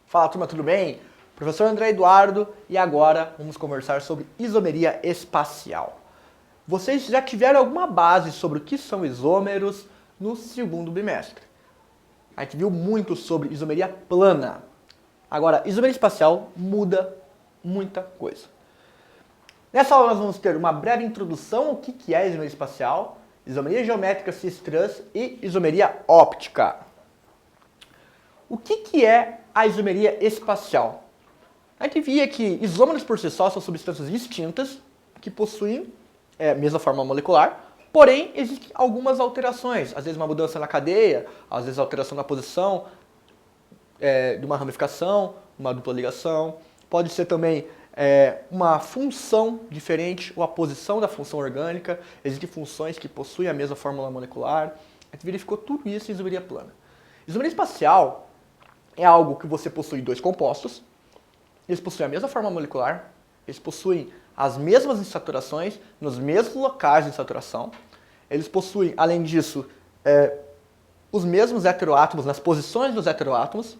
Fala turma, tudo bem? Professor André Eduardo e agora vamos conversar sobre isomeria espacial. Vocês já tiveram alguma base sobre o que são isômeros no segundo bimestre. A gente viu muito sobre isomeria plana. Agora, isomeria espacial muda muita coisa. Nessa aula nós vamos ter uma breve introdução ao que é isomeria espacial, isomeria geométrica cis-trans e isomeria óptica. O que é a isomeria espacial? A gente via que isômeros por si só são substâncias distintas que possuem a mesma forma molecular, porém existem algumas alterações, às vezes uma mudança na cadeia, às vezes alteração na posição de uma ramificação, uma dupla ligação, pode ser também uma função diferente ou a posição da função orgânica, existem funções que possuem a mesma fórmula molecular, a gente verificou tudo isso em isomeria plana. Isomeria espacial é algo que você possui dois compostos, eles possuem a mesma forma molecular, eles possuem as mesmas insaturações nos mesmos locais de insaturação, eles possuem, além disso, os mesmos heteroátomos nas posições dos heteroátomos.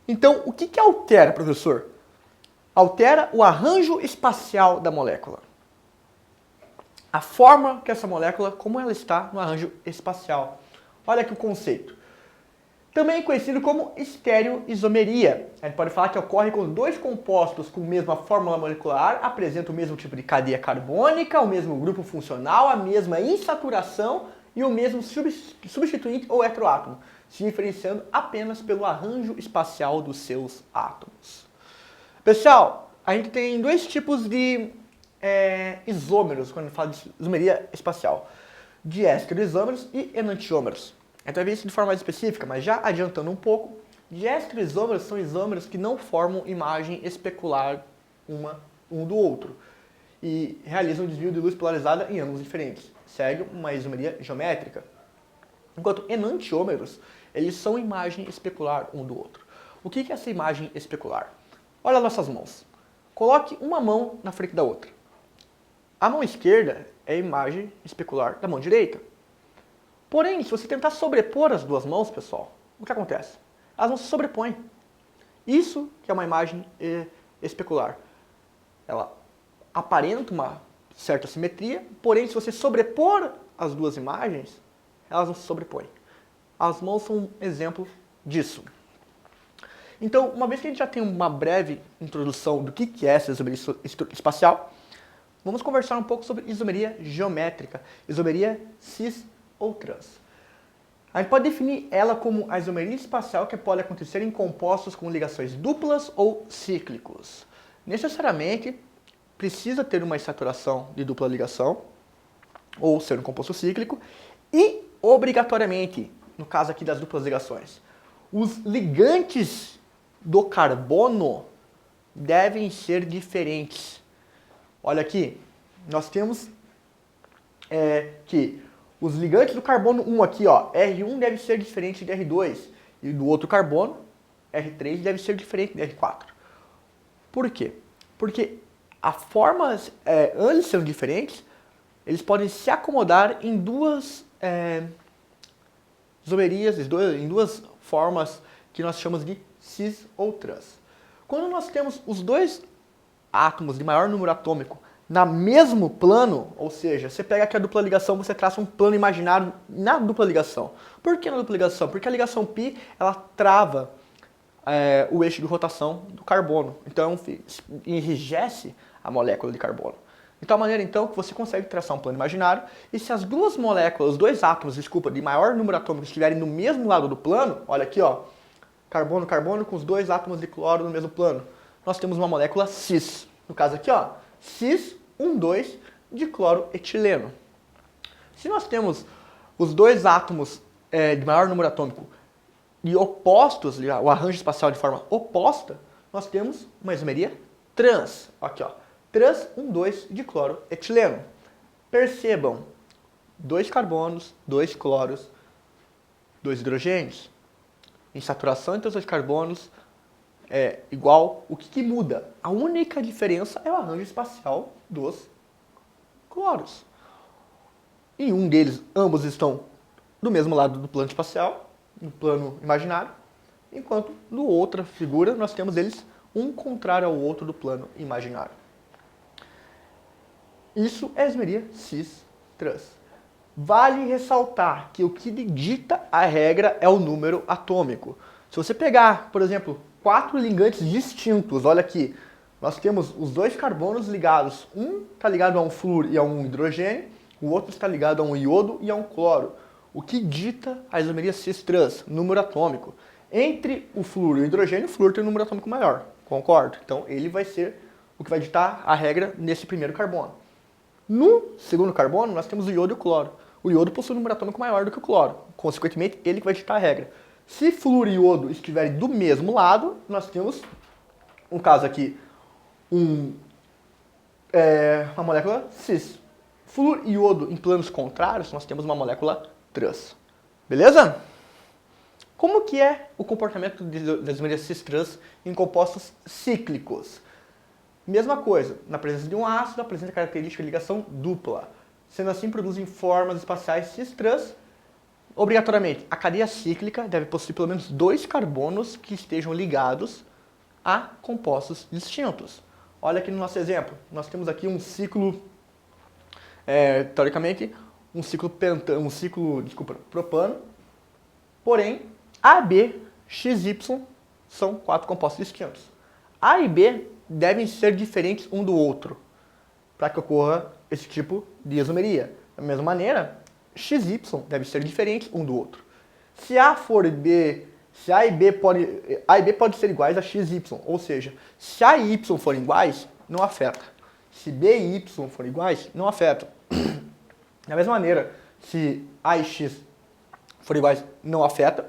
Então, o que altera, professor? Altera o arranjo espacial da molécula. A forma que essa molécula, como ela está no arranjo espacial. Olha aqui o conceito. Também conhecido como estereoisomeria. A gente pode falar que ocorre quando dois compostos com a mesma fórmula molecular apresentam o mesmo tipo de cadeia carbônica, o mesmo grupo funcional, a mesma insaturação e o mesmo substituinte ou heteroátomo, se diferenciando apenas pelo arranjo espacial dos seus átomos. Pessoal, a gente tem dois tipos de isômeros quando a gente fala de isomeria espacial: diestereoisômeros e enantiômeros. A gente vai ver isso de forma mais específica, mas já adiantando um pouco, diestereoisômeros são isômeros que não formam imagem especular um do outro e realizam desvio de luz polarizada em ângulos diferentes. Segue uma isomeria geométrica. Enquanto enantiômeros, eles são imagem especular um do outro. O que é essa imagem especular? Olha nossas mãos. Coloque uma mão na frente da outra. A mão esquerda é a imagem especular da mão direita. Porém, se você tentar sobrepor as duas mãos, pessoal, o que acontece? Elas não se sobrepõem. Isso que é uma imagem especular. Ela aparenta uma certa simetria, porém, se você sobrepor as duas imagens, elas não se sobrepõem. As mãos são um exemplo disso. Então, uma vez que a gente já tem uma breve introdução do que é essa isomeria espacial, vamos conversar um pouco sobre isomeria geométrica, isomeria cis ou trans. A gente pode definir ela como a isomeria espacial que pode acontecer em compostos com ligações duplas ou cíclicos. Necessariamente precisa ter uma insaturação de dupla ligação ou ser um composto cíclico e obrigatoriamente, no caso aqui das duplas ligações, os ligantes do carbono devem ser diferentes. Olha aqui, nós temos que os ligantes do carbono 1 aqui, ó, R1 deve ser diferente de R2 e do outro carbono, R3 deve ser diferente de R4. Por quê? Porque as formas, antes de serem diferentes, eles podem se acomodar em duas isomerias, em duas formas que nós chamamos de cis ou trans. Quando nós temos os dois átomos de maior número atômico na mesmo plano, ou seja, você pega aqui a dupla ligação, você traça um plano imaginário na dupla ligação. Por que na dupla ligação? Porque a ligação π, ela trava o eixo de rotação do carbono. Então, enrijece a molécula de carbono. De tal maneira, então, que você consegue traçar um plano imaginário, e se as duas moléculas, os dois átomos, de maior número atômico estiverem no mesmo lado do plano, olha aqui, ó, carbono, carbono, com os dois átomos de cloro no mesmo plano, nós temos uma molécula cis. No caso aqui, ó, cis 1,2 de cloroetileno. Se nós temos os dois átomos de maior número atômico e opostos, o arranjo espacial de forma oposta, nós temos uma isomeria trans. Aqui, ó, trans 1,2 de cloroetileno. Percebam, 2 carbonos, 2 cloros, 2 hidrogênios. Em saturação entre os dois carbonos é igual. O que muda? A única diferença é o arranjo espacial dos cloros. Em um deles, ambos estão do mesmo lado do plano espacial, no plano imaginário, enquanto no outra figura nós temos eles um contrário ao outro do plano imaginário. Isso é a isomeria cis-trans. Vale ressaltar que o que dita a regra é o número atômico. Se você pegar, por exemplo, 4 ligantes distintos, olha aqui, nós temos os 2 carbonos ligados, um está ligado a um flúor e a um hidrogênio, o outro está ligado a um iodo e a um cloro. O que dita a isomeria cis-trans? Número atômico. Entre o flúor e o hidrogênio, o flúor tem um número atômico maior, concordo? Então ele vai ser o que vai ditar a regra nesse primeiro carbono. No segundo carbono, nós temos o iodo e o cloro. O iodo possui um número atômico maior do que o cloro. Consequentemente, ele que vai ditar a regra. Se flúor e iodo estiverem do mesmo lado, nós temos, um caso aqui, uma molécula cis. Flúor e iodo em planos contrários, nós temos uma molécula trans. Beleza? Como que é o comportamento da isomeria cis-trans em compostos cíclicos? Mesma coisa, na presença de um ácido, apresenta característica de ligação dupla. Sendo assim, produzem formas espaciais cis-trans. Obrigatoriamente, a cadeia cíclica deve possuir pelo menos 2 carbonos que estejam ligados a compostos distintos. Olha aqui no nosso exemplo, nós temos aqui um ciclo, teoricamente, um ciclo propano, porém, A, B, X, Y são 4 compostos distintos. A e B devem ser diferentes um do outro para que ocorra esse tipo de isomeria. Da mesma maneira, X e Y devem ser diferentes um do outro. Se A for B, se A e B podem ser iguais a X e Y, ou seja, se A e Y forem iguais, não afeta. Se B e Y forem iguais, não afetam. Da mesma maneira, se A e X forem iguais, não afeta.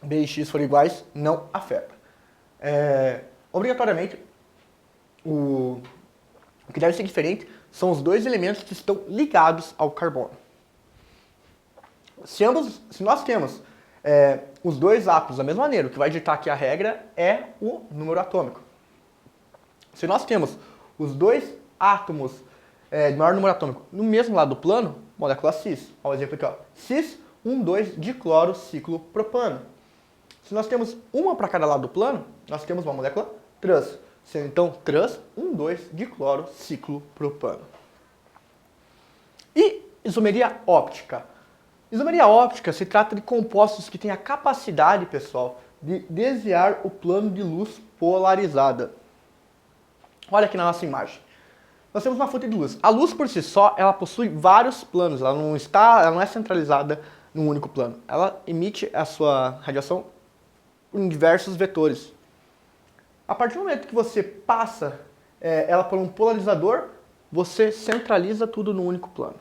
B e X forem iguais, não afeta. Obrigatoriamente, o que deve ser diferente são os 2 elementos que estão ligados ao carbono. Se nós temos os 2 átomos da mesma maneira, o que vai ditar aqui a regra é o número atômico. Se nós temos os 2 átomos de maior número atômico no mesmo lado do plano, molécula cis. Olha o exemplo aqui, ó. Cis 1,2 dicloro ciclo propano. Se nós temos uma para cada lado do plano, nós temos uma molécula trans. Sendo então trans 1,2 dicloro ciclo propano. E isomeria óptica? Isomeria óptica se trata de compostos que têm a capacidade, pessoal, de desviar o plano de luz polarizada. Olha aqui na nossa imagem. Nós temos uma fonte de luz. A luz por si só, ela possui vários planos. Ela não é centralizada num único plano. Ela emite a sua radiação em diversos vetores. A partir do momento que você passa ela por um polarizador, você centraliza tudo num único plano.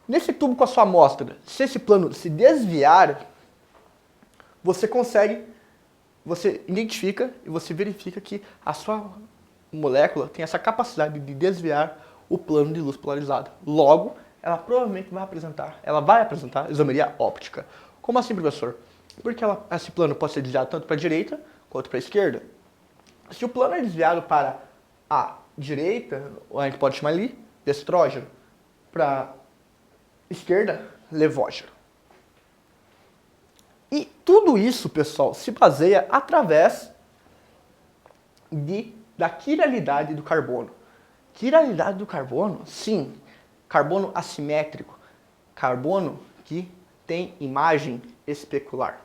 Nesse tubo com a sua amostra, se esse plano se desviar, você identifica e você verifica que a sua molécula tem essa capacidade de desviar o plano de luz polarizado. Logo, ela provavelmente vai apresentar isomeria óptica. Como assim, professor? Porque esse plano pode ser desviado tanto para a direita quanto para a esquerda. Se o plano é desviado para a direita, a gente pode chamar ali de estrógeno, para esquerda, levógeno. E tudo isso, pessoal, se baseia através da quiralidade do carbono. Quiralidade do carbono, sim, carbono assimétrico, carbono que tem imagem especular.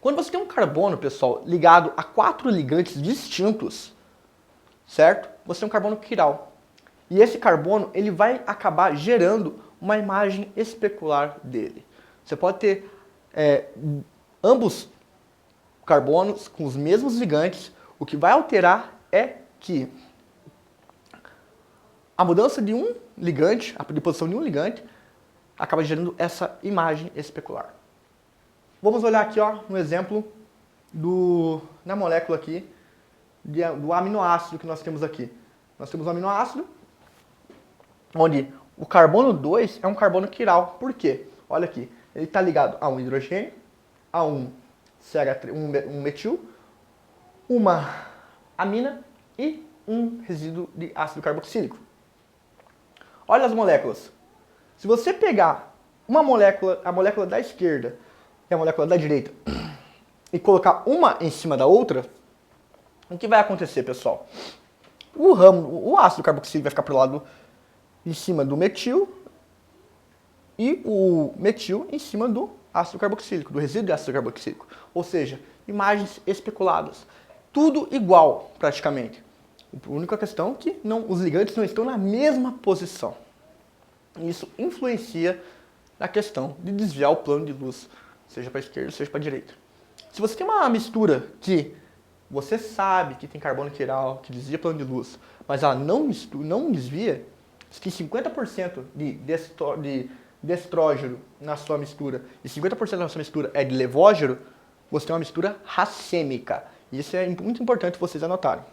Quando você tem um carbono, pessoal, ligado a 4 ligantes distintos, certo? Você tem um carbono quiral. E esse carbono, ele vai acabar gerando uma imagem especular dele. Você pode ter ambos carbonos com os mesmos ligantes. O que vai alterar é que a mudança de um ligante, a posição de um ligante, acaba gerando essa imagem especular. Vamos olhar aqui, ó, no exemplo na molécula aqui, do aminoácido que nós temos aqui. Nós temos um aminoácido onde o carbono 2 é um carbono quiral. Por quê? Olha aqui, ele está ligado a um hidrogênio, a um metil, uma amina e um resíduo de ácido carboxílico. Olha as moléculas. Se você pegar a molécula da esquerda e a molécula da direita, e colocar uma em cima da outra, o que vai acontecer, pessoal? O ácido carboxílico vai ficar pro lado em cima do metil e o metil em cima do ácido carboxílico, do resíduo de ácido carboxílico. Ou seja, imagens especuladas. Tudo igual, praticamente. A única questão é que os ligantes não estão na mesma posição. Isso influencia na questão de desviar o plano de luz, seja para a esquerda, seja para a direita. Se você tem uma mistura que você sabe que tem carbono quiral, que desvia plano de luz, mas ela não desvia, se tem 50% de estrógeno na sua mistura e 50% da sua mistura é de levógeno, você tem uma mistura racêmica. Isso é muito importante vocês anotarem.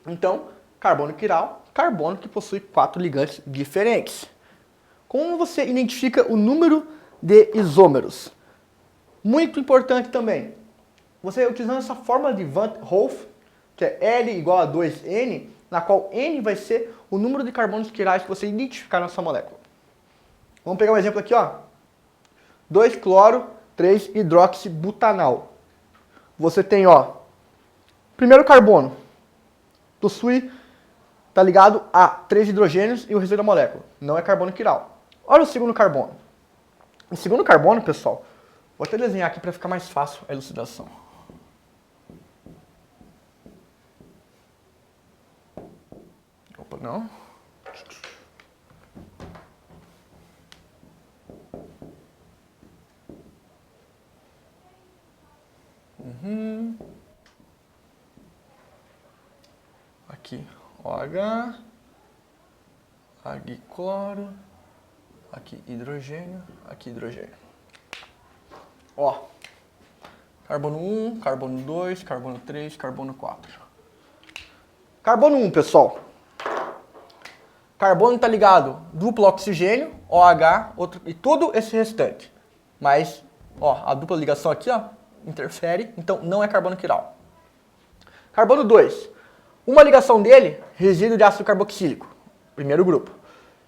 Então, carbono quiral, carbono que possui 4 ligantes diferentes. Como você identifica o número de isômeros? Muito importante também. Você utilizando essa fórmula de Van 't Hoff, que é L igual a 2N, na qual N vai ser o número de carbonos quirais que você identificar na sua molécula. Vamos pegar um exemplo aqui, ó. 2-cloro, 3-hidroxibutanal. Você tem, ó, primeiro carbono, tá ligado a 3 hidrogênios e o resíduo da molécula. Não é carbono quiral. Olha o segundo carbono. O segundo carbono, pessoal, vou até desenhar aqui para ficar mais fácil a elucidação. Opa, não. Aqui, OH, aqui cloro, aqui hidrogênio, aqui hidrogênio. Ó, carbono 1, carbono 2, carbono 3, carbono 4. Carbono 1, pessoal. Carbono está ligado duplo oxigênio, OH, outro, e tudo esse restante. Mas, ó, a dupla ligação aqui, ó, interfere, então não é carbono quiral. Carbono 2. Uma ligação dele, resíduo de ácido carboxílico, primeiro grupo.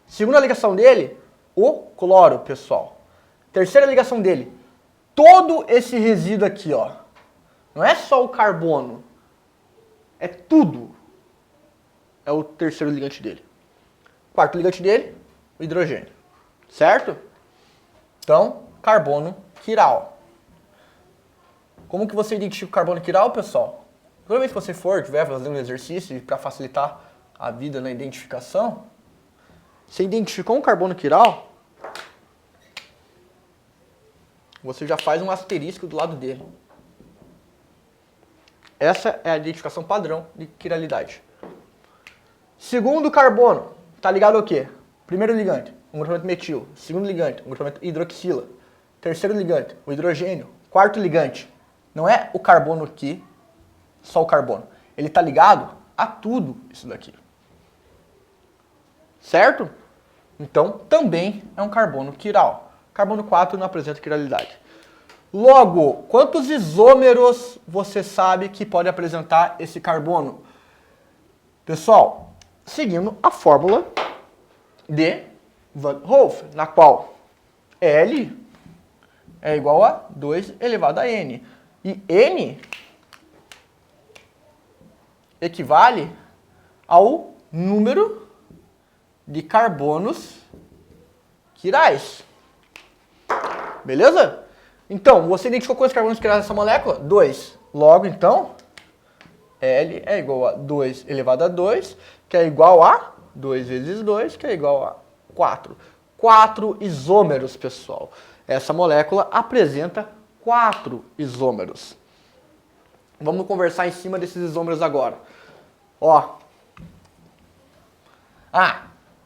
Segunda ligação dele, o cloro, pessoal. Terceira ligação dele, todo esse resíduo aqui, ó. Não é só o carbono, é tudo. É o terceiro ligante dele. Quarto ligante dele, o hidrogênio. Certo? Então, carbono quiral. Como que você identifica o carbono quiral, pessoal? Toda vez que você estiver fazendo um exercício para facilitar a vida na identificação, você identificou um carbono quiral, você já faz um asterisco do lado dele. Essa é a identificação padrão de quiralidade. Segundo carbono, está ligado ao quê? Primeiro ligante, um grupamento metil. Segundo ligante, um grupamento hidroxila. Terceiro ligante, o hidrogênio. Quarto ligante, não é o carbono aqui, só o carbono. Ele está ligado a tudo isso daqui. Certo? Então, também é um carbono quiral. Carbono 4 não apresenta quiralidade. Logo, quantos isômeros você sabe que pode apresentar esse carbono? Pessoal, seguindo a fórmula de Van 't Hoff, na qual L é igual a 2 elevado a N. E N equivale ao número de carbonos quirais. Beleza? Então, você identificou quantos carbonos quirais nessa molécula? 2. Logo, então, L é igual a 2 elevado a 2, que é igual a 2 vezes 2, que é igual a 4. 4 isômeros, pessoal. Essa molécula apresenta 4 isômeros. Vamos conversar em cima desses isômeros agora. Ó.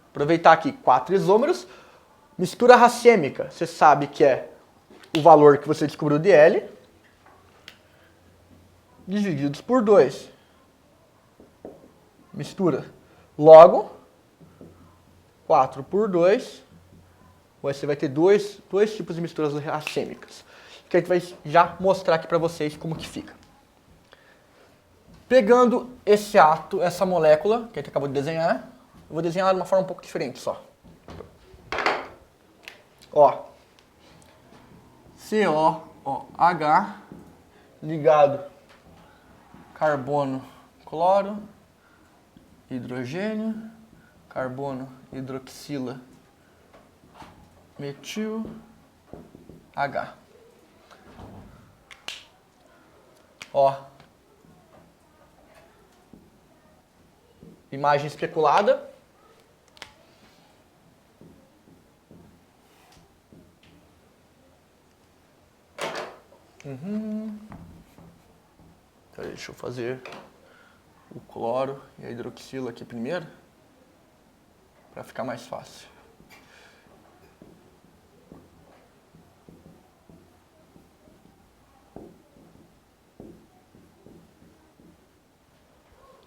Aproveitar aqui 4 isômeros. Mistura racêmica. Você sabe que é o valor que você descobriu de L divididos por 2. Mistura. Logo, 4 por 2, você vai ter dois tipos de misturas racêmicas, que a gente vai já mostrar aqui para vocês como que fica. Pegando esse átomo, essa molécula que a gente acabou de desenhar, eu vou desenhar ela de uma forma um pouco diferente só. Ó, COOH ligado. Carbono, cloro, hidrogênio, carbono, hidroxila, metil, H. Ó. Imagem especulada. Deixa eu fazer o cloro e a hidroxila aqui primeiro, para ficar mais fácil.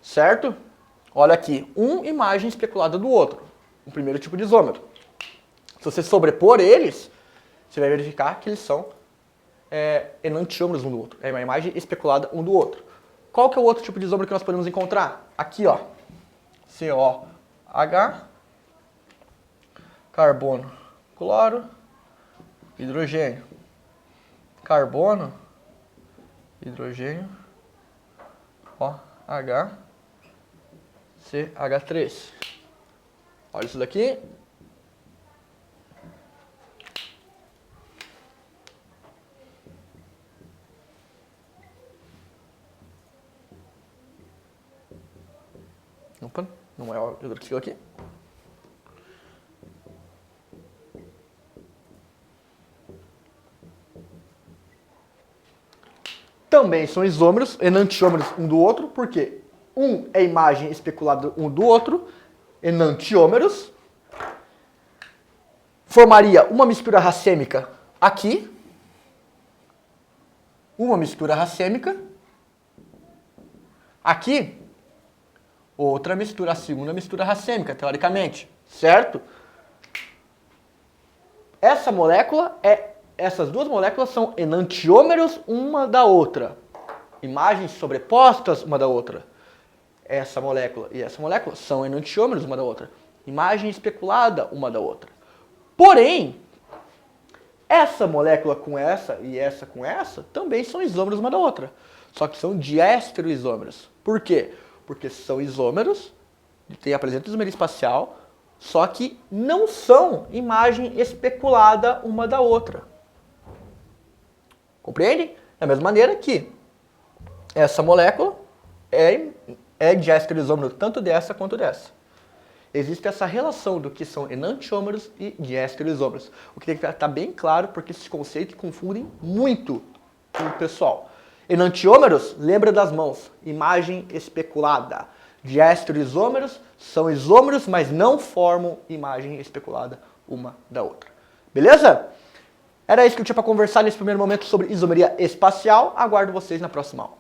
Certo? Olha aqui, imagem especulada do outro, o primeiro tipo de isômero. Se você sobrepor eles, você vai verificar que eles são enantiômeros um do outro. É uma imagem especulada um do outro. Qual que é o outro tipo de isômero que nós podemos encontrar? Aqui, ó. COH, carbono, cloro, hidrogênio. Carbono, hidrogênio, OH, CH3. Olha isso daqui. Opa, não é o hidroxila aqui. Também são isômeros, enantiômeros um do outro, porque um é imagem especulada um do outro, enantiômeros. Formaria uma mistura racêmica aqui. Uma mistura racêmica. Aqui, outra mistura, a segunda mistura racêmica, teoricamente, certo? Essas duas moléculas são enantiômeros uma da outra. Imagens sobrepostas uma da outra. Essa molécula e essa molécula são enantiômeros uma da outra. Imagem especulada uma da outra. Porém, essa molécula com essa e essa com essa também são isômeros uma da outra. Só que são diestereoisômeros. Por quê? Porque são isômeros, apresentam isomeria espacial, só que não são imagem especulada uma da outra. Compreende? Da mesma maneira que essa molécula é diestereoisômero tanto dessa quanto dessa. Existe essa relação do que são enantiômeros e diestereoisômeros. O que tem que estar bem claro, porque esses conceitos confundem muito o pessoal. Enantiômeros, lembra das mãos, imagem especulada. Diestereoisômeros são isômeros, mas não formam imagem especulada uma da outra. Beleza? Era isso que eu tinha para conversar nesse primeiro momento sobre isomeria espacial. Aguardo vocês na próxima aula.